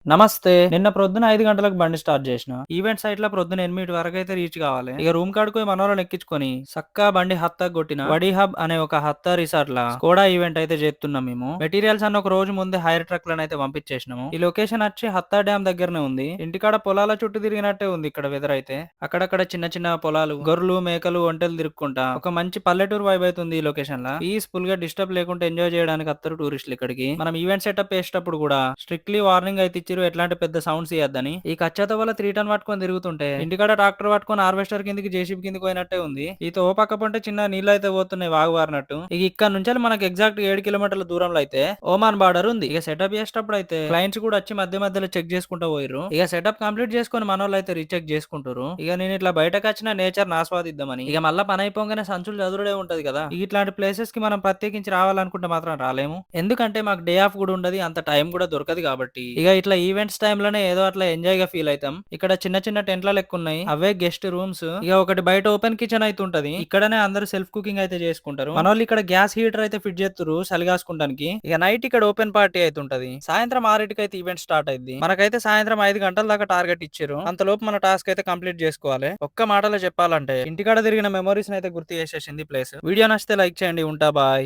నమస్తే. నిన్న ప్రొద్దున 5 గంటలకు బండి స్టార్ట్ జేసినా. ఈవెంట్ సైట్‌లో ప్రొద్దున 8 వరకైతే రీచ్ గావాలి. ఇక రూమ్ కాడికి పోయి మనోళ్ళని ఎక్కించుకొని సక్కా బండి హత్తాకి గొట్టిన. వడీ హబ్ అనే ఒక హత్తా రిసార్ట్‌ల స్కోడా ఈవెంట్ అయితే జేత్తున్నాం మేము. మెటీరియల్స్ అన్ని ఒక రోజు ముందే హైర్ ట్రక్‌లనైతే పంపించేసినాము. ఈ లొకేషన్ వచ్చి హత్తా డ్యామ్ దగ్గరనే ఉంది. ఇంటికాడ పొలాల చుట్టూ తిరిగినట్టే ఉంది ఇక్కడ వెదర్ అయితే. అక్కడక్కడ చిన్న చిన్న పొలాలు, గొర్రెలు, మేకలు, ఒంటెలు తిరుక్కుంటా ఒక మంచి పల్లెటూరు వైబ్ అయితుంది ఈ లొకేషన్‌ల. పీస్‌ఫుల్‌గా డిస్టర్బ్ లేకుండా ఎంజాయ్ చేయడానికి వత్తరు టూరిస్టులు ఇక్కడికి. మనం ఈవెంట్ సెటప్ చేసేటప్పుడు కూడా స్ట్రిక్ట్‌లీ వార్నింగ్ అయితే ఇచ్చిర్రు ఎట్లాంటి పెద్ద సౌండ్స్ ఇయ్యద్దని. ఈ కచ్చతో వల్ల 3 టన్ పట్టుకొని తిరుగుతుంటే ఇంటికాడ ట్రాక్టర్ పట్టుకొని హార్వెస్టర్ కిందకి జేసీబీ కిందకి పోయినట్టే ఉంది. ఈతో ఓ పక్క పొంటే చిన్న నీళ్ళు అయితే పోతున్నాయి వాగు వారినట్టు. ఇక ఇక్కడ నుంచి మనకి ఎగ్జాక్ట్ 7 కిలోమీటర్ల దూరంలో అయితే ఓమాన్ బార్డర్ ఉంది. ఇక సెటప్ చేసేటప్పుడు అయితే క్లయింట్స్ కూడా వచ్చి మధ్య మధ్యలో చెక్ చేసుకుంటూ పోయిర్రు. ఇక సెటప్ కంప్లీట్ చేసుకొని మనోళ్ళు అయితే రీచెక్ చేసుకుంటారు. ఇక నేను ఇట్లా బయటకు వచ్చిన నేచర్ ఆస్వాదిద్దామని. ఇక మళ్ళా పని అయిపోగానే సంచులు చదురుడే ఉంటది కదా. ఇట్లాంటి ప్లేసెస్ కి మనం ప్రత్యేకించి రావాలనుకుంటే మాత్రం రాలేము. ఎందుకంటే మాకు డే ఆఫ్ కూడా ఉండదు, అంత టైం కూడా దొరకదు కాబట్టి. ఇక ఇట్లా ఈవెంట్స్ టైంలోనే ఏదో అట్లా ఎంజాయ్ గా ఫీల్ అవుతాం. ఇక్కడ చిన్న చిన్న టెంట్ల లెక్క ఉన్నాయి, అవే గెస్ట్ రూమ్స్. ఇక ఒకటి బయట ఓపెన్ కిచెన్ అయితే ఉంటది. ఇక్కడనే అందరూ సెల్ఫ్ కుకింగ్ అయితే చేసుకుంటారు. మనోళ్ళు ఇక్కడ గ్యాస్ హీటర్ అయితే ఫిట్ చేస్తారు చలిగాసుకుంటానికి. ఇక నైట్ ఇక్కడ ఓపెన్ పార్టీ అయితే ఉంటది. సాయంత్రం 6కి అయితే ఈవెంట్ స్టార్ట్ అయింది. మనకైతే సాయంత్రం 5 గంటల దాకా టార్గెట్ ఇచ్చారు. అంతలోపు మన టాస్క్ అయితే కంప్లీట్ చేసుకోవాలి. ఒక్క మాటలో చెప్పాలంటే ఇంటికాడ తిరిగిన మెమరీస్ అయితే గుర్తు చేసేసింది ప్లేస్. వీడియో నచ్చితే లైక్ చేయండి. ఉంటా బాయ్.